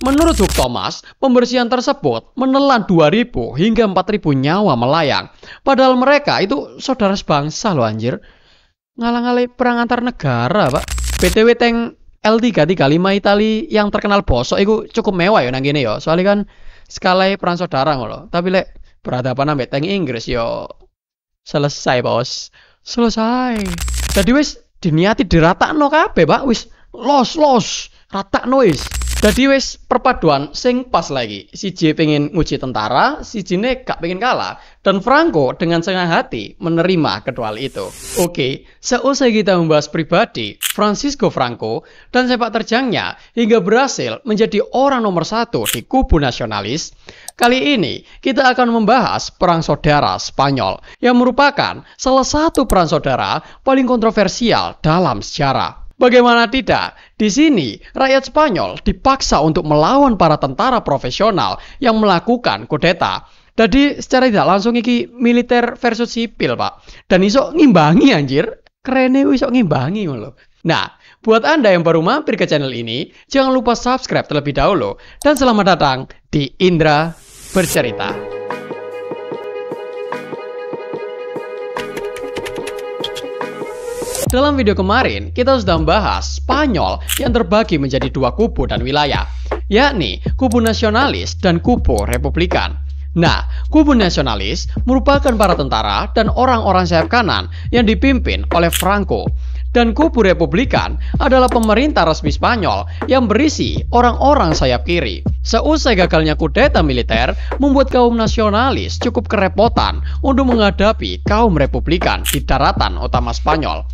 Menurut Hugh Thomas, pembersihan tersebut menelan 2.000 hingga 4.000 nyawa melayang. Padahal mereka itu saudara sebangsa loh anjir. Ngalang-ngalai perang antar negara, Pak. BTW tank L335 Itali yang terkenal bosok itu cukup mewah ya nang kene ya. Soalnya kan skalanya perang saudara ngono. Tapi lek berhadapan ambek tank Inggris yo selesai, Bos. Selesai. Jadi wis diniati diratakno kabeh, Pak. Wis los ratakno wis. Jadi wis perpaduan sing pas lagi. Siji pengen nguji tentara, sijine gak pengen kalah. Dan Franco dengan senang hati menerima kedua hal itu. Oke, seusai kita membahas pribadi Francisco Franco dan sepak terjangnya hingga berhasil menjadi orang nomor 1 di kubu nasionalis, kali ini kita akan membahas Perang Saudara Spanyol yang merupakan salah satu perang saudara paling kontroversial dalam sejarah. Bagaimana tidak, di sini rakyat Spanyol dipaksa untuk melawan para tentara profesional yang melakukan kudeta. Jadi secara tidak langsung iki militer versus sipil, Pak. Dan iso ngimbangi anjir. Kerennya iso ngimbangi loh. Nah, buat Anda yang baru mampir ke channel ini, jangan lupa subscribe terlebih dahulu. Dan selamat datang di Indra Bercerita. Dalam video kemarin, kita sudah membahas Spanyol yang terbagi menjadi dua kubu dan wilayah, yakni kubu nasionalis dan kubu republikan. Nah, kubu nasionalis merupakan para tentara dan orang-orang sayap kanan yang dipimpin oleh Franco. Dan kubu republikan adalah pemerintah resmi Spanyol yang berisi orang-orang sayap kiri. Seusai gagalnya kudeta militer, membuat kaum nasionalis cukup kerepotan untuk menghadapi kaum republikan di daratan utama Spanyol.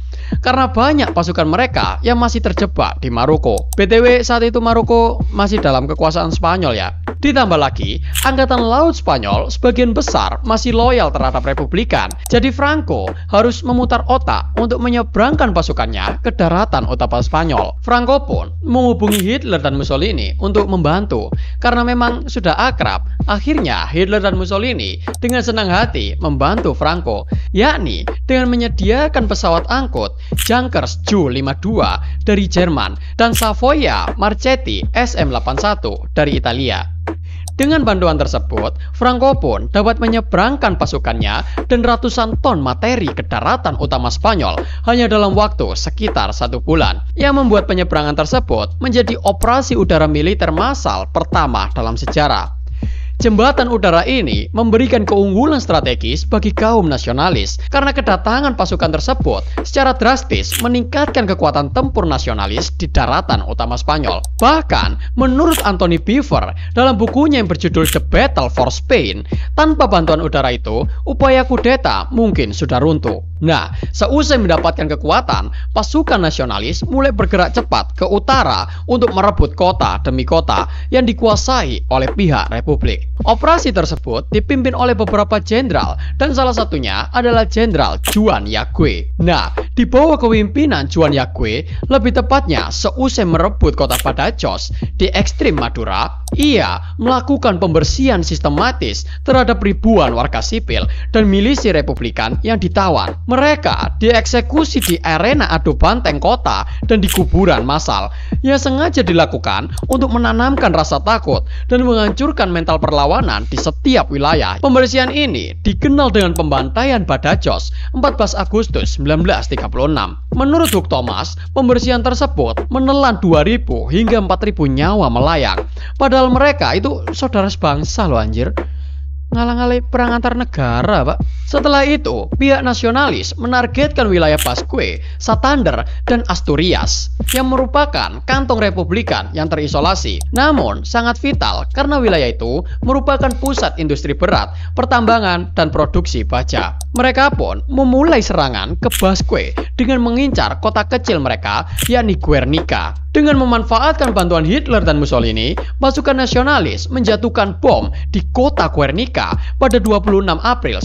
Karena banyak pasukan mereka yang masih terjebak di Maroko. BTW saat itu Maroko masih dalam kekuasaan Spanyol ya. Ditambah lagi, Angkatan Laut Spanyol sebagian besar masih loyal terhadap republikan. Jadi Franco harus memutar otak untuk menyeberangkan pasukannya ke daratan utama Spanyol. Franco pun menghubungi Hitler dan Mussolini untuk membantu. Karena memang sudah akrab, akhirnya Hitler dan Mussolini dengan senang hati membantu Franco, yakni dengan menyediakan pesawat angkut Junkers Ju-52 dari Jerman dan Savoia Marchetti SM-81 dari Italia. Dengan bantuan tersebut, Franco pun dapat menyeberangkan pasukannya dan ratusan ton materi ke daratan utama Spanyol hanya dalam waktu sekitar 1 bulan, yang membuat penyeberangan tersebut menjadi operasi udara militer massal pertama dalam sejarah. Jembatan udara ini memberikan keunggulan strategis bagi kaum nasionalis karena kedatangan pasukan tersebut secara drastis meningkatkan kekuatan tempur nasionalis di daratan utama Spanyol. Bahkan, menurut Anthony Beevor dalam bukunya yang berjudul The Battle for Spain, tanpa bantuan udara itu, upaya kudeta mungkin sudah runtuh. Nah, seusai mendapatkan kekuatan, pasukan nasionalis mulai bergerak cepat ke utara untuk merebut kota demi kota yang dikuasai oleh pihak Republik. Operasi tersebut dipimpin oleh beberapa jenderal dan salah satunya adalah Jenderal Juan Yagüe. Nah, di bawah kepemimpinan Juan Yagüe, lebih tepatnya seusai merebut kota Badajoz di ekstrim Madura, ia melakukan pembersihan sistematis terhadap ribuan warga sipil dan milisi republikan yang ditawan. Mereka dieksekusi di arena adu banteng kota dan di kuburan massal yang sengaja dilakukan untuk menanamkan rasa takut dan menghancurkan mental perlawanan di setiap wilayah. Pembersihan ini dikenal dengan pembantaian Badajoz 14 Agustus 1936. Menurut Hugh Thomas, pembersihan tersebut menelan 2.000 hingga 4.000 nyawa melayang. Padahal mereka itu saudara sebangsa loh anjir. Ngalang-ngalai perang antar negara, Pak. Setelah itu, pihak nasionalis menargetkan wilayah Basque, Santander, dan Asturias yang merupakan kantong republikan yang terisolasi. Namun, sangat vital karena wilayah itu merupakan pusat industri berat, pertambangan, dan produksi baja. Mereka pun memulai serangan ke Basque dengan mengincar kota kecil mereka, yakni Guernica. Dengan memanfaatkan bantuan Hitler dan Mussolini, pasukan nasionalis menjatuhkan bom di kota Guernica pada 26 April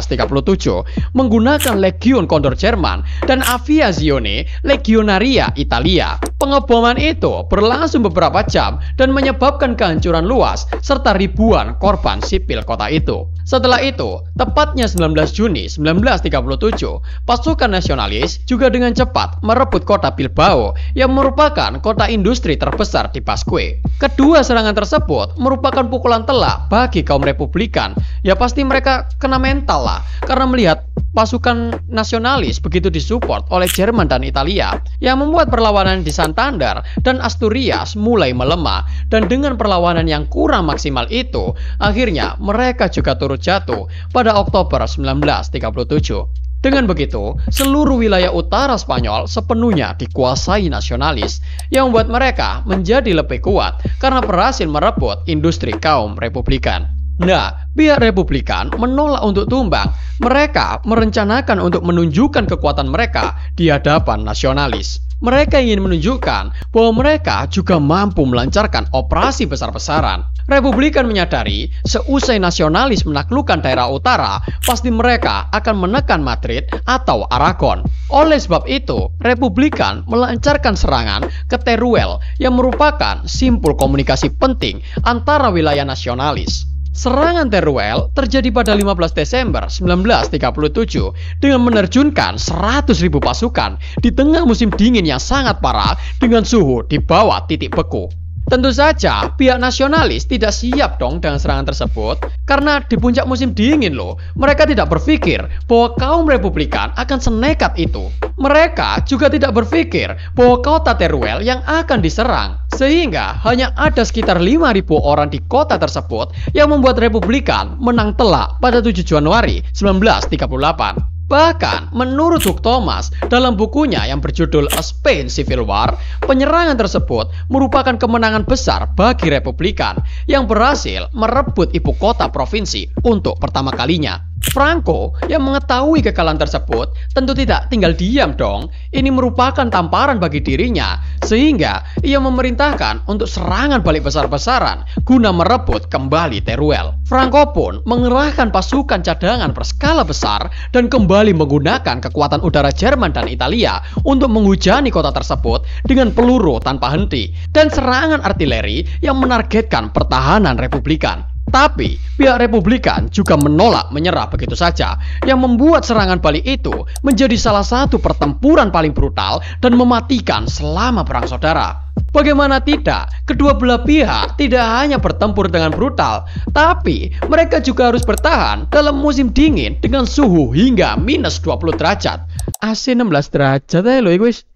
1937 menggunakan Legion Condor Jerman dan Aviazione Legionaria Italia. Pengeboman itu berlangsung beberapa jam dan menyebabkan kehancuran luas serta ribuan korban sipil kota itu. Setelah itu, tepatnya 19 Juni 1937, pasukan nasionalis juga dengan cepat merebut kota Bilbao yang merupakan kota industri terbesar di Basque. Kedua serangan tersebut merupakan pukulan telak bagi kaum Republikan. Ya pasti mereka kena mental lah, karena melihat pasukan nasionalis begitu disupport oleh Jerman dan Italia, yang membuat perlawanan di Santander dan Asturias mulai melemah. Dan dengan perlawanan yang kurang maksimal itu, akhirnya mereka juga turut jatuh pada Oktober 1937. Dengan begitu, seluruh wilayah utara Spanyol sepenuhnya dikuasai nasionalis, yang membuat mereka menjadi lebih kuat karena berhasil merebut industri kaum Republikan. Nah, pihak Republikan menolak untuk tumbang. Mereka merencanakan untuk menunjukkan kekuatan mereka di hadapan nasionalis. Mereka ingin menunjukkan bahwa mereka juga mampu melancarkan operasi besar-besaran. Republikan menyadari seusai nasionalis menaklukkan daerah utara, pasti mereka akan menekan Madrid atau Aragon. Oleh sebab itu, Republikan melancarkan serangan ke Teruel yang merupakan simpul komunikasi penting antara wilayah nasionalis. Serangan Teruel terjadi pada 15 Desember 1937 dengan menerjunkan 100.000 pasukan di tengah musim dingin yang sangat parah dengan suhu di bawah titik beku. Tentu saja pihak nasionalis tidak siap dong dengan serangan tersebut, karena di puncak musim dingin loh. Mereka tidak berpikir bahwa kaum Republikan akan senekat itu. Mereka juga tidak berpikir bahwa kota Teruel yang akan diserang, sehingga hanya ada sekitar 5.000 orang di kota tersebut yang membuat Republikan menang telak pada 7 Januari 1938. Bahkan, menurut Hugh Thomas dalam bukunya yang berjudul A Spain Civil War, penyerangan tersebut merupakan kemenangan besar bagi Republikan yang berhasil merebut ibu kota provinsi untuk pertama kalinya. Franco yang mengetahui kekalahan tersebut tentu tidak tinggal diam dong. Ini merupakan tamparan bagi dirinya, sehingga ia memerintahkan untuk serangan balik besar-besaran guna merebut kembali Teruel. Franco pun mengerahkan pasukan cadangan berskala besar dan kembali menggunakan kekuatan udara Jerman dan Italia untuk menghujani kota tersebut dengan peluru tanpa henti dan serangan artileri yang menargetkan pertahanan Republikan. Tapi pihak Republikan juga menolak menyerah begitu saja, yang membuat serangan balik itu menjadi salah satu pertempuran paling brutal dan mematikan selama perang saudara. Bagaimana tidak, kedua belah pihak tidak hanya bertempur dengan brutal, tapi mereka juga harus bertahan dalam musim dingin dengan suhu hingga minus 20 derajat. AC 16 derajat aja loh, guys.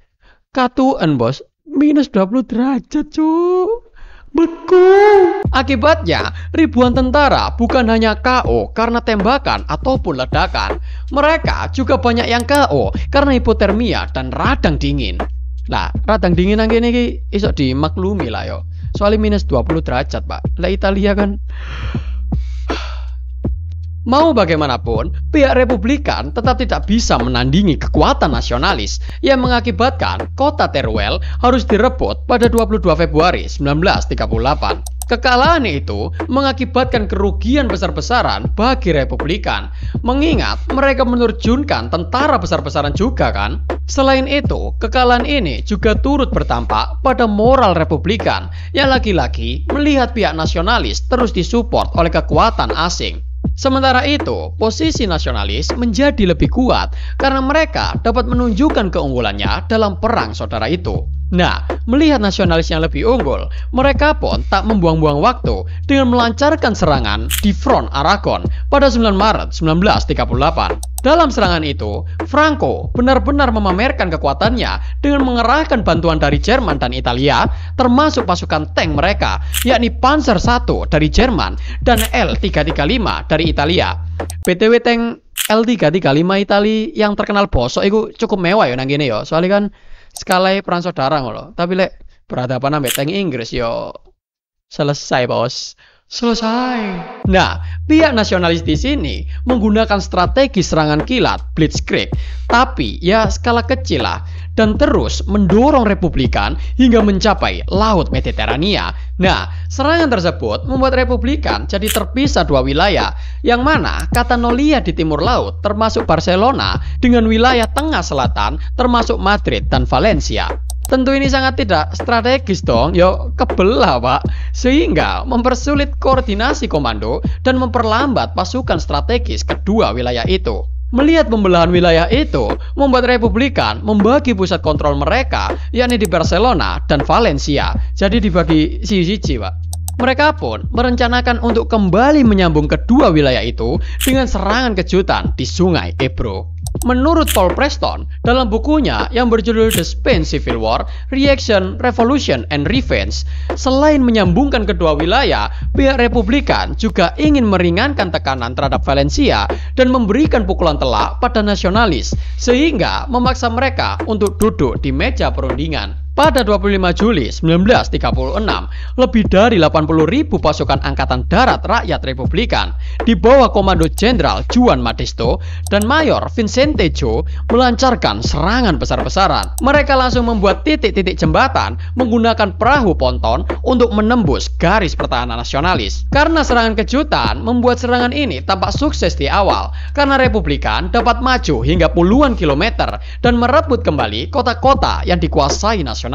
Katuan bos, minus 20 derajat cuy. Beku. Akibatnya, ribuan tentara bukan hanya KO karena tembakan ataupun ledakan. Mereka juga banyak yang KO karena hipotermia dan radang dingin. Lah, radang dingin nang kene iki iso dimaklumi lah yo. Soalnya minus 20 derajat, Pak. Lah Italia kan. Mau bagaimanapun, pihak Republikan tetap tidak bisa menandingi kekuatan nasionalis yang mengakibatkan kota Teruel harus direbut pada 22 Februari 1938. Kekalahan itu mengakibatkan kerugian besar-besaran bagi Republikan, mengingat mereka menerjunkan tentara besar-besaran juga kan. Selain itu, kekalahan ini juga turut berdampak pada moral Republikan yang lagi-lagi melihat pihak nasionalis terus disupport oleh kekuatan asing. Sementara itu, posisi nasionalis menjadi lebih kuat karena mereka dapat menunjukkan keunggulannya dalam perang saudara itu. Nah, melihat nasionalis yang lebih unggul, mereka pun tak membuang-buang waktu dengan melancarkan serangan di front Aragon pada 9 Maret 1938. Dalam serangan itu, Franco benar-benar memamerkan kekuatannya dengan mengerahkan bantuan dari Jerman dan Italia, termasuk pasukan tank mereka, yakni Panzer I dari Jerman dan L335 dari Italia. BTW tank L335 Italia yang terkenal bosok itu cukup mewah ya nang kene ya. Soalnya kan skalanya perang saudara ngono. Tapi lek berhadapan ambek tank Inggris yo selesai, bos. Selesai. Nah, pihak nasionalis di sini menggunakan strategi serangan kilat Blitzkrieg, tapi ya skala kecil lah, dan terus mendorong Republikan hingga mencapai Laut Mediterania. Nah, serangan tersebut membuat Republikan jadi terpisah dua wilayah, yang mana Catalonia di timur laut termasuk Barcelona dengan wilayah tengah selatan termasuk Madrid dan Valencia. Tentu ini sangat tidak strategis dong, yo kebelah pak, sehingga mempersulit koordinasi komando dan memperlambat pasukan strategis kedua wilayah itu. Melihat pembelahan wilayah itu, membuat Republikan membagi pusat kontrol mereka, yakni di Barcelona dan Valencia, jadi dibagi siji-siji pak. Mereka pun merencanakan untuk kembali menyambung kedua wilayah itu dengan serangan kejutan di Sungai Ebro. Menurut Paul Preston, dalam bukunya yang berjudul The Spain Civil War, Reaction, Revolution, and Revenge, selain menyambungkan kedua wilayah, pihak Republikan juga ingin meringankan tekanan terhadap Valencia dan memberikan pukulan telak pada nasionalis, sehingga memaksa mereka untuk duduk di meja perundingan. Pada 25 Juli 1936, lebih dari 80.000 pasukan Angkatan Darat Rakyat Republikan di bawah komando Jenderal Juan Modesto dan Mayor Vicente Jo melancarkan serangan besar-besaran. Mereka langsung membuat titik-titik jembatan menggunakan perahu ponton untuk menembus garis pertahanan nasionalis. Karena serangan kejutan membuat serangan ini tampak sukses di awal, karena Republikan dapat maju hingga puluhan kilometer dan merebut kembali kota-kota yang dikuasai nasionalis.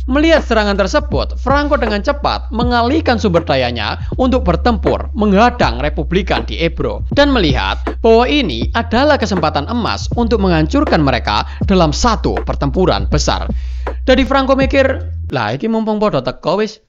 Melihat serangan tersebut, Franco dengan cepat mengalihkan sumber dayanya untuk bertempur menghadang Republikan di Ebro dan melihat bahwa ini adalah kesempatan emas untuk menghancurkan mereka dalam satu pertempuran besar. Jadi Franco mikir, lah iki mumpung podo teko wis,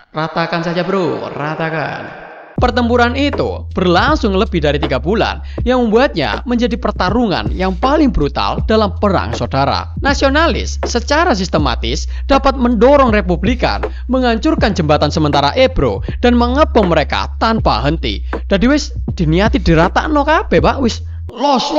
ratakan saja bro, ratakan. Pertempuran itu berlangsung lebih dari 3 bulan yang membuatnya menjadi pertarungan yang paling brutal dalam perang saudara. Nasionalis secara sistematis dapat mendorong Republikan menghancurkan jembatan sementara Ebro dan mengepung mereka tanpa henti. Jadi wis diniati diratakno kabeh pak, wis los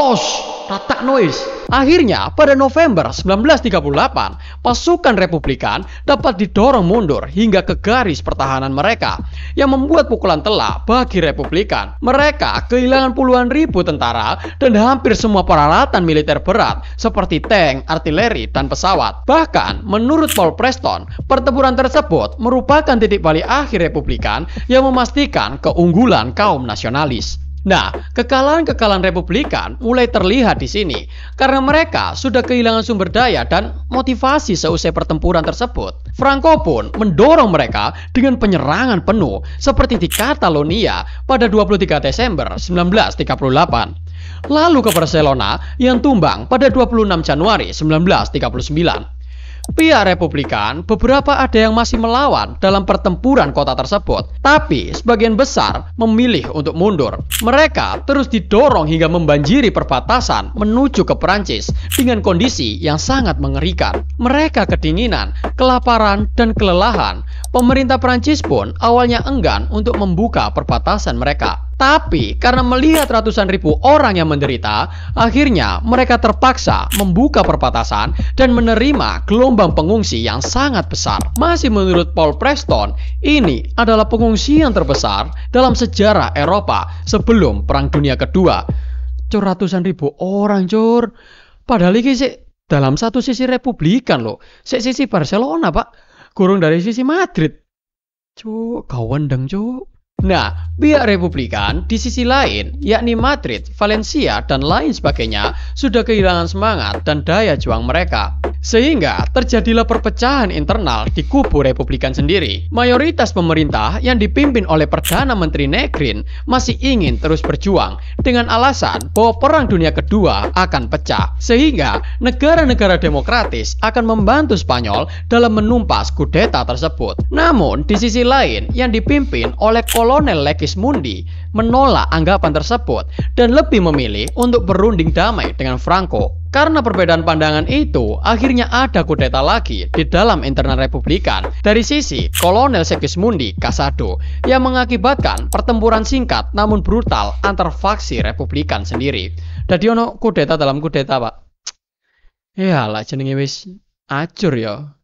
ratakno wis. Akhirnya pada November 1938, pasukan Republikan dapat didorong mundur hingga ke garis pertahanan mereka, yang membuat pukulan telak bagi Republikan. Mereka kehilangan puluhan ribu tentara dan hampir semua peralatan militer berat seperti tank, artileri, dan pesawat. Bahkan menurut Paul Preston, pertempuran tersebut merupakan titik balik akhir Republikan yang memastikan keunggulan kaum nasionalis. Nah, kekalahan-kekalahan Republikan mulai terlihat di sini karena mereka sudah kehilangan sumber daya dan motivasi seusai pertempuran tersebut. Franco pun mendorong mereka dengan penyerangan penuh seperti di Catalonia pada 23 Desember 1938. Lalu ke Barcelona yang tumbang pada 26 Januari 1939. Pihak Republikan beberapa ada yang masih melawan dalam pertempuran kota tersebut, tapi sebagian besar memilih untuk mundur. Mereka terus didorong hingga membanjiri perbatasan menuju ke Perancis dengan kondisi yang sangat mengerikan. Mereka kedinginan, kelaparan, dan kelelahan. Pemerintah Perancis pun awalnya enggan untuk membuka perbatasan mereka. Tapi karena melihat ratusan ribu orang yang menderita, akhirnya mereka terpaksa membuka perbatasan dan menerima gelombang pengungsi yang sangat besar. Masih menurut Paul Preston, ini adalah pengungsian terbesar dalam sejarah Eropa sebelum Perang Dunia Kedua. Ratusan ribu orang, cur. Padahal ini sih dalam satu sisi Republikan loh, sisi Barcelona pak, kurang dari sisi Madrid. Cuk, kawendeng cuk. Nah, pihak Republikan di sisi lain, yakni Madrid, Valencia, dan lain sebagainya, sudah kehilangan semangat dan daya juang mereka. Sehingga terjadilah perpecahan internal di kubu Republikan sendiri. Mayoritas pemerintah yang dipimpin oleh Perdana Menteri Negrin masih ingin terus berjuang dengan alasan bahwa Perang Dunia Kedua akan pecah. Sehingga negara-negara demokratis akan membantu Spanyol dalam menumpas kudeta tersebut. Namun, di sisi lain yang dipimpin oleh Kolonel Legismundi menolak anggapan tersebut dan lebih memilih untuk berunding damai dengan Franco. Karena perbedaan pandangan itu, akhirnya ada kudeta lagi di dalam internal Republikan dari sisi Kolonel Segismundi Casado yang mengakibatkan pertempuran singkat namun brutal antar faksi Republikan sendiri. Jadi ono kudeta dalam kudeta, Pak. Ya lah jenenge wis acur ya.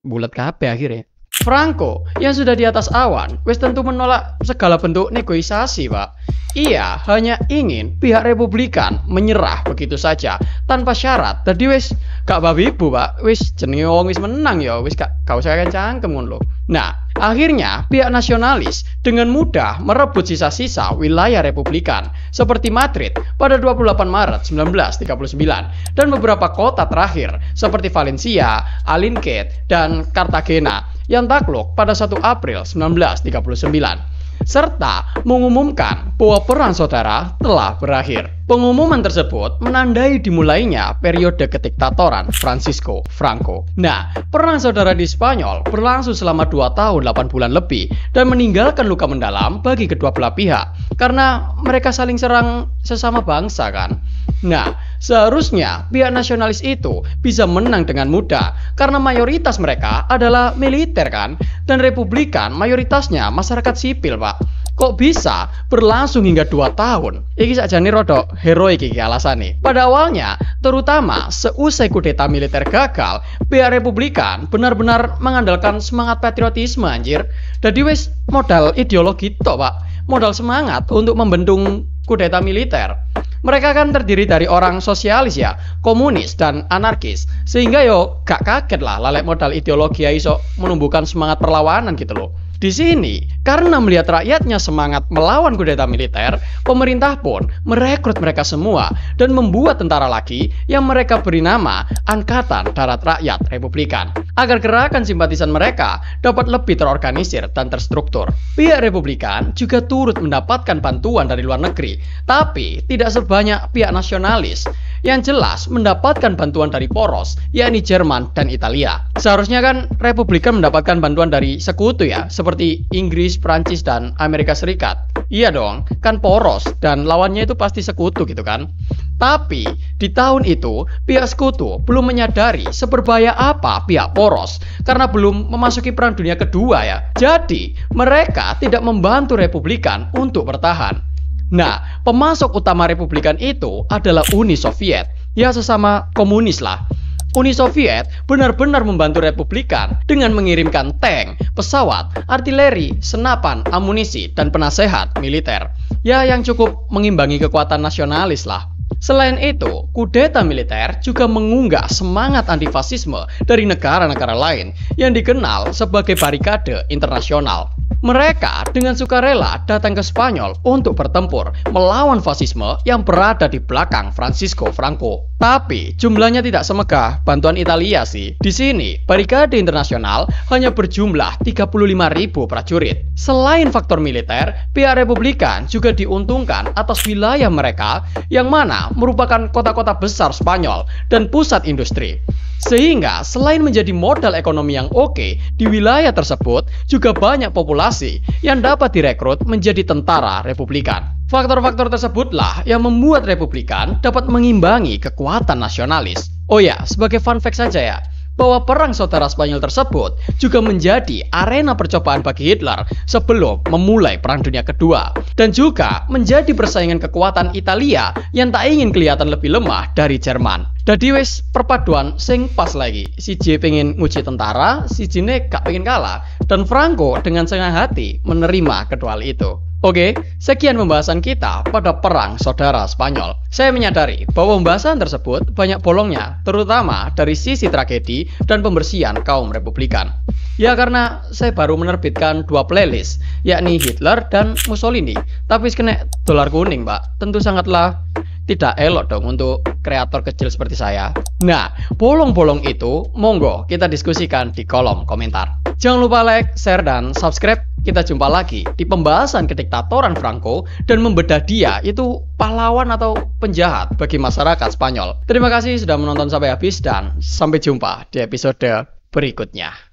Bulat kabeh akhirnya. Franco yang sudah di atas awan wis tentu menolak segala bentuk negosiasi, Pak. Ia hanya ingin pihak Republikan menyerah begitu saja tanpa syarat. Tadi wis gak babi-bu, Pak. Wis jenenge wong wis menang ya, wis gak usah cangkem ngono lho. Nah, akhirnya pihak nasionalis dengan mudah merebut sisa-sisa wilayah Republikan seperti Madrid pada 28 Maret 1939 dan beberapa kota terakhir seperti Valencia, Alicante, dan Cartagena yang takluk pada 1 April 1939 serta mengumumkan bahwa perang saudara telah berakhir. Pengumuman tersebut menandai dimulainya periode kediktatoran Francisco Franco. Nah, perang saudara di Spanyol berlangsung selama 2 tahun 8 bulan lebih dan meninggalkan luka mendalam bagi kedua belah pihak karena mereka saling serang sesama bangsa kan. Nah, seharusnya pihak nasionalis itu bisa menang dengan mudah karena mayoritas mereka adalah militer kan, dan Republikan mayoritasnya masyarakat sipil, Pak. Kok bisa berlangsung hingga 2 tahun? Iki sakjane rada heroik iki alasane. Pada awalnya, terutama seusai kudeta militer gagal, pihak Republikan benar-benar mengandalkan semangat patriotisme anjir. Dadi wis modal ideologi tok, Pak. Modal semangat untuk membendung kudeta militer. Mereka kan terdiri dari orang sosialis ya, komunis dan anarkis. Sehingga yo gak kaget lah lalek modal ideologi ya iso menumbuhkan semangat perlawanan gitu loh. Di sini, karena melihat rakyatnya semangat melawan kudeta militer, pemerintah pun merekrut mereka semua dan membuat tentara lagi yang mereka beri nama Angkatan Darat Rakyat Republikan, agar gerakan simpatisan mereka dapat lebih terorganisir dan terstruktur. Pihak Republikan juga turut mendapatkan bantuan dari luar negeri, tapi tidak sebanyak pihak nasionalis. Yang jelas mendapatkan bantuan dari poros, yakni Jerman dan Italia. Seharusnya kan Republikan mendapatkan bantuan dari sekutu ya, seperti Inggris, Prancis, dan Amerika Serikat. Iya dong, kan poros dan lawannya itu pasti sekutu gitu kan. Tapi di tahun itu pihak sekutu belum menyadari seberbahaya apa pihak poros karena belum memasuki perang dunia kedua ya. Jadi mereka tidak membantu Republikan untuk bertahan. Nah, pemasok utama Republikan itu adalah Uni Soviet, ya sesama komunis lah. Uni Soviet benar-benar membantu Republikan dengan mengirimkan tank, pesawat, artileri, senapan, amunisi, dan penasehat militer. Ya yang cukup mengimbangi kekuatan nasionalis lah. Selain itu, kudeta militer juga mengunggah semangat antifasisme dari negara-negara lain yang dikenal sebagai barikade internasional. Mereka dengan sukarela datang ke Spanyol untuk bertempur melawan fasisme yang berada di belakang Francisco Franco. Tapi jumlahnya tidak semegah bantuan Italia sih. Di sini, barikade internasional hanya berjumlah 35.000 prajurit. Selain faktor militer, pihak Republikan juga diuntungkan atas wilayah mereka yang mana merupakan kota-kota besar Spanyol dan pusat industri. Sehingga selain menjadi modal ekonomi yang oke, di wilayah tersebut juga banyak populasi yang dapat direkrut menjadi tentara Republikan. Faktor-faktor tersebutlah yang membuat Republikan dapat mengimbangi kekuatan nasionalis. Oh ya, sebagai fun fact saja ya, bahwa perang saudara Spanyol tersebut juga menjadi arena percobaan bagi Hitler sebelum memulai Perang Dunia Kedua, dan juga menjadi persaingan kekuatan Italia yang tak ingin kelihatan lebih lemah dari Jerman. Jadi wis perpaduan sing pas lagi. Si J pengen nguji tentara, si J gak pengen kalah, dan Franco dengan senang hati menerima kedua hal itu. Oke, sekian pembahasan kita pada Perang Saudara Spanyol. Saya menyadari bahwa pembahasan tersebut banyak bolongnya, terutama dari sisi tragedi dan pembersihan kaum Republikan. Ya karena saya baru menerbitkan 2 playlist, yakni Hitler dan Mussolini. Tapi kena dolar kuning, Pak. Tentu sangatlah tidak elok dong untuk kreator kecil seperti saya. Nah, bolong-bolong itu monggo kita diskusikan di kolom komentar. Jangan lupa like, share, dan subscribe. Kita jumpa lagi di pembahasan kediktatoran Franco dan membedah dia itu pahlawan atau penjahat bagi masyarakat Spanyol. Terima kasih sudah menonton sampai habis dan sampai jumpa di episode berikutnya.